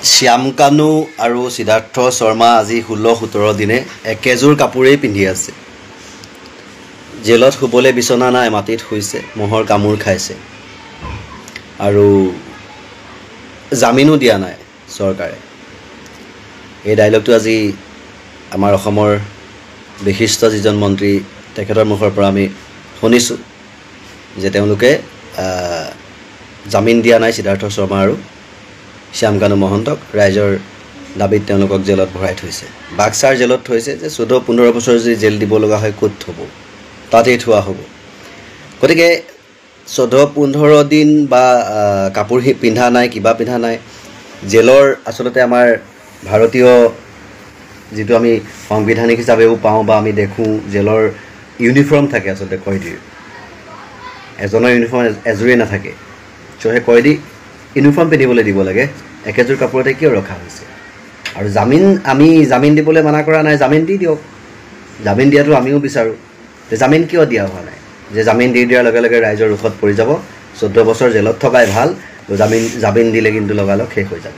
শ্যাম কানু আৰু সিদ্ধাৰ্থ শৰ্মা আজি 16-17 দিনে একেযোৰ কাপোৰেই পিন্ধি আছে। জেলত শুবলৈ বিচনা নাই, মাটিত শুইছে, মহৰ কামোৰ খাইছে আৰু জামিনো দিয়া নাই চৰকাৰে। এই ডাইলগটো আজি আমাৰ অসমৰ বিশিষ্ট যিজন মন্ত্ৰী তেখেতৰ মুখৰ পৰা আমি শুনিছোঁ যে তেওঁলোকে জামিন দিয়া নাই সিদ্ধাৰ্থ শৰ্মা আৰু শ্যাম কানু মহন্তক। ৰাইজৰ দাবীত তেওঁলোকক জেলত ভৰাই থৈছে, বাক্সাৰ জেলত থৈছে। যে 14-15 বছৰ যদি জেল দিব লগা হয় ক'ত থ'ব, তাতেই থোৱা হ'ব। গতিকে 14-15 দিন বা কাপোৰ পিন্ধা নাই, কিবা পিন্ধা নাই, জেলৰ আচলতে আমাৰ ভাৰতীয় যিটো আমি সাংবিধানিক হিচাপেও পাওঁ বা আমি দেখোঁ, জেলৰ ইউনিফৰ্ম থাকে আচলতে কয়দীৰ। এজনৰ ইউনিফৰ্ম এযোৰেই নাথাকে। চ' সেই কয়দী ইউনিফৰ্ম পিন্ধিবলৈ দিব লাগে, একেযোৰ কাপোৰতে কিয় ৰখা হৈছে? আৰু জামিন দিবলৈ মানা কৰা নাই, জামিন দি দিয়ক। জামিন দিয়াটো আমিও বিচাৰোঁ। যে জামিন কিয় দিয়া হোৱা নাই? যে জামিন দি দিয়াৰ লগে লগে ৰাইজৰ ৰোষত পৰি যাব, 14 বছৰ জেলত থকাই ভাল, জামিন দিলে কিন্তু লগালগ শেষ হৈ যাব।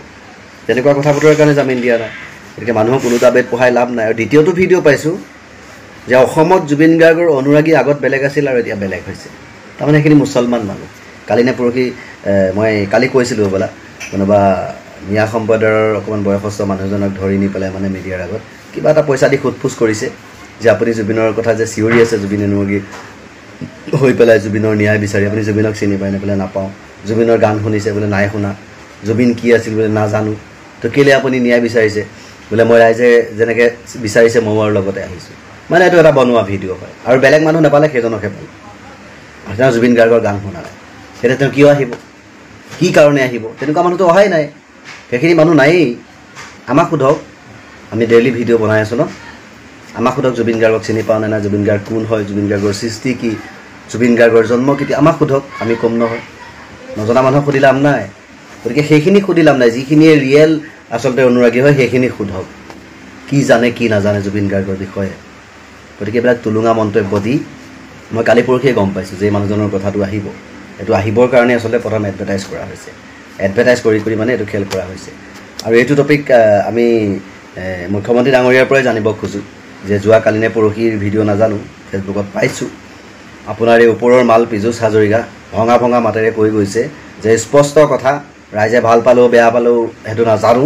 তেনেকুৱা কথা বতৰাৰ কাৰণে জামিন দিয়া নাই। গতিকে মানুহক ওলোটা বেট পঢ়াই লাভ নাই। আৰু দ্বিতীয়টো ভিডিঅ' পাইছোঁ যে অসমত জুবিন গাৰ্গৰ অনুৰাগী আগত বেলেগ আছিল আৰু এতিয়া বেলেগ হৈছে। তাৰমানে সেইখিনি মুছলমান মানুহ। কালি নে পৰহি মই কালি কৈছিলোঁ হ'বলা, কোনোবা মিয়া সম্প্ৰদায়ৰ অকণমান বয়সস্থ মানুহজনক ধৰি নি পেলাই মানে মিডিয়াৰ আগত কিবা এটা পইচা দি সোধ-পোছ কৰিছে যে আপুনি জুবিনৰ কথা যে চিঞৰি আছে, জুবিন অনুৰাগী হৈ পেলাই জুবিনৰ ন্যায় বিচাৰি, আপুনি জুবিনক চিনি পায় নে? বোলে নাপাওঁ। জুবিনৰ গান শুনিছে? বোলে নাই শুনা। জুবিন কি আছিল? বোলে নাজানো। তো কেলৈ আপুনি ন্যায় বিচাৰিছে? বোলে মই ৰাইজে যেনেকৈ বিচাৰিছে ময়ো লগতে আহিছোঁ। মানে এইটো এটা বনোৱা ভিডিঅ' হয়। আৰু বেলেগ মানুহ নাপালে সেইজনকহে পালে। তেওঁ জুবিন গাৰ্গৰ গান শুনা নাই, তেতিয়া তেওঁ কিয় আহিব? কি কাৰণে আহিব? তেনেকুৱা মানুহতো অহাই নাই। সেইখিনি মানুহ নায়েই। আমাক সোধক, আমি ডেইলি ভিডিঅ' বনাই আছোঁ ন? আমাক সোধক জুবিন গাৰ্গক চিনি পাওঁ নে নাই, জুবিন গাৰ্গ কোন হয়, জুবিন গাৰ্গৰ সৃষ্টি কি, জুবিন গাৰ্গৰ জন্ম কেতিয়া, আমাক সোধক, আমি কম নহয়। নজনা মানুহক সুধি লাভ নাই। গতিকে সেইখিনি সুধি লাভ নাই। যিখিনিয়ে ৰিয়েল আচলতে অনুৰাগী হয় সেইখিনি সোধক, কি জানে কি নাজানে জুবিন গাৰ্গৰ বিষয়ে। গতিকে এইবিলাক টুলুঙা মন্তব্য দি মই কালি পৰহিয়ে গম পাইছোঁ যে এই মানুহজনৰ কথাটো আহিব। এইটো আহিবৰ কাৰণে আচলতে প্ৰথম এডভাৰটাইজ কৰা হৈছে। এডভাৰটাইজ কৰি মানে এইটো খেল কৰা হৈছে। আৰু এইটো টপিক আমি মুখ্যমন্ত্ৰী ডাঙৰীয়াৰ পৰাই জানিব খোজোঁ যে যোৱাকালি নে পৰহিৰ ভিডিঅ' নাজানো, ফেচবুকত পাইছোঁ। আপোনাৰ এই ওপৰৰ মাল পীযুষ হাজৰিকা ভঙা ভঙা মাতেৰে কৈ গৈছে যে স্পষ্ট কথা, ৰাইজে ভাল পালেও বেয়া পালেও সেইটো নাজানো,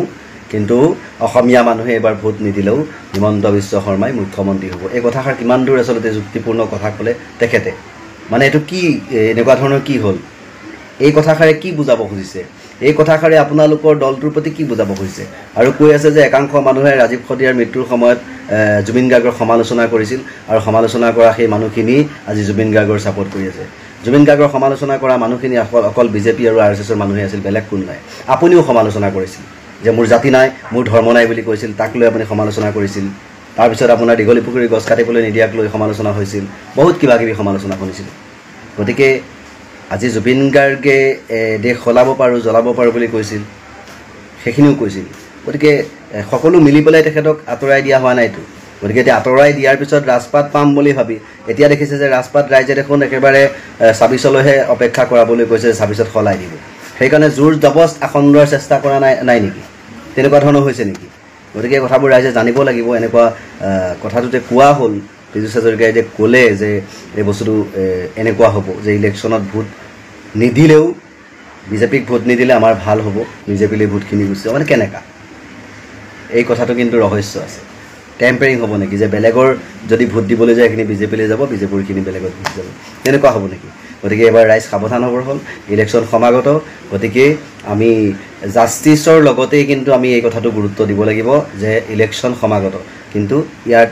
কিন্তু অসমীয়া মানুহে এইবাৰ ভোট নিদিলেও হিমন্ত বিশ্ব শৰ্মাই মুখ্যমন্ত্ৰী হ'ব। এই কথাষাৰ কিমান দূৰ আচলতে যুক্তিপূৰ্ণ কথা ক'লে তেখেতে? মানে এইটো কি এনেকুৱা ধৰণৰ কি হ'ল? এই কথাষাৰে কি বুজাব খুজিছে? এই কথাষাৰে আপোনালোকৰ দলটোৰ প্ৰতি কি বুজাব খুজিছে? আৰু কৈ আছে যে একাংশ মানুহে ৰাজীৱ খদিয়াৰ মৃত্যুৰ সময়ত জুবিন গাৰ্গৰ সমালোচনা কৰিছিল আৰু সমালোচনা কৰা সেই মানুহখিনি আজি জুবিন গাৰ্গৰ ছাপোৰ্ট কৰি আছে। জুবিন গাৰ্গৰ সমালোচনা কৰা মানুহখিনি অকল বিজেপি আৰু RSSৰ মানুহে আছিল, বেলেগ কোন নাই। আপুনিও সমালোচনা কৰিছিল যে মোৰ জাতি নাই, মোৰ ধৰ্ম নাই বুলি কৈছিল, তাক লৈ আপুনি সমালোচনা কৰিছিল। তাৰপিছত আপোনাৰ দীঘলী পুখুৰীৰ গছ কাটিবলৈ নিদিয়াক লৈ সমালোচনা হৈছিল, বহুত কিবা কিবি সমালোচনা শুনিছিল। গতিকে আজি জুবিন গাৰ্গে দেশ সলাব পাৰোঁ, জ্বলাব পাৰোঁ বুলি কৈছিল, সেইখিনিও কৈছিল। গতিকে সকলো মিলি পেলাই তেখেতক আঁতৰাই দিয়া হোৱা নাইতো। গতিকে এতিয়া আঁতৰাই দিয়াৰ পিছত ৰাজপাত পাম বুলি ভাবি এতিয়া দেখিছে যে ৰাজপাত ৰাইজে দেখোন একেবাৰে 26লৈহে অপেক্ষা কৰাবলৈ কৈছে, 26ত সলাই দিব। সেইকাৰণে জোৰ জবস্ত আসন লোৱাৰ চেষ্টা কৰা নাই নেকি? তেনেকুৱা ধৰণৰ হৈছে নেকি? গতিকে কথাবোৰ ৰাইজে জানিব লাগিব। এনেকুৱা কথাটোতে কোৱা হ'ল, পীযুষ হাজৰিকাই যে ক'লে যে এই বস্তুটো এনেকুৱা হ'ব যে ইলেকশ্যনত ভোট নিদিলেও, বিজেপিক ভোট নিদিলে আমাৰ ভাল হ'ব, বিজেপিলৈ ভোটখিনি গুচি যাব। মানে কেনেকুৱা? এই কথাটো কিন্তু ৰহস্য আছে। টেম্পাৰিং হ'ব নেকি? যে বেলেগৰ যদি ভোট দিবলৈ যায় সেইখিনি বিজেপিলৈ যাব, বিজেপিৰখিনি বেলেগত ভোট যাব, তেনেকুৱা হ'ব নেকি? গতিকে এবাৰ ৰাইজ সাৱধান হ'বৰ হ'ল। ইলেকশ্যন সমাগত, গতিকে আমি জাষ্টিছৰ লগতেই কিন্তু আমি এই কথাটো গুৰুত্ব দিব লাগিব যে ইলেকশ্যন সমাগত, কিন্তু ইয়াত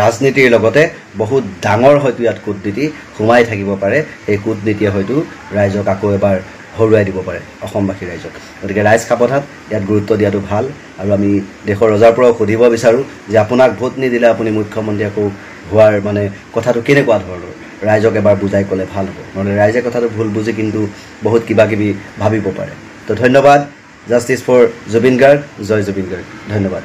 ৰাজনীতিৰ লগতে বহুত ডাঙৰ হয়তো ইয়াত কূটনীতি সোমাই থাকিব পাৰে। এই কূটনীতিয়ে হয়তো ৰাইজক আকৌ এবাৰ হৰুৱাই দিব পাৰে, অসমবাসী ৰাইজক। গতিকে ৰাইজ সাৱধান, ইয়াত গুৰুত্ব দিয়াটো ভাল। আৰু আমি দেশৰ ৰজাৰ পৰাও সুধিব বিচাৰোঁ যে আপোনাক ভোট নিদিলে আপুনি মুখ্যমন্ত্ৰী আকৌ হোৱাৰ মানে কথাটো কেনেকুৱা ধৰণৰ? ৰাইজক এবাৰ বুজাই ক'লে ভাল হ'ব, নহ'লে ৰাইজে কথাটো ভুল বুজি কিন্তু বহুত কিবা কিবি ভাবিব পাৰে। তো ধন্যবাদ। জাষ্টিছ ফৰ জুবিন গাৰ্গ, জয় জুবিন গাৰ্গ। ধন্যবাদ।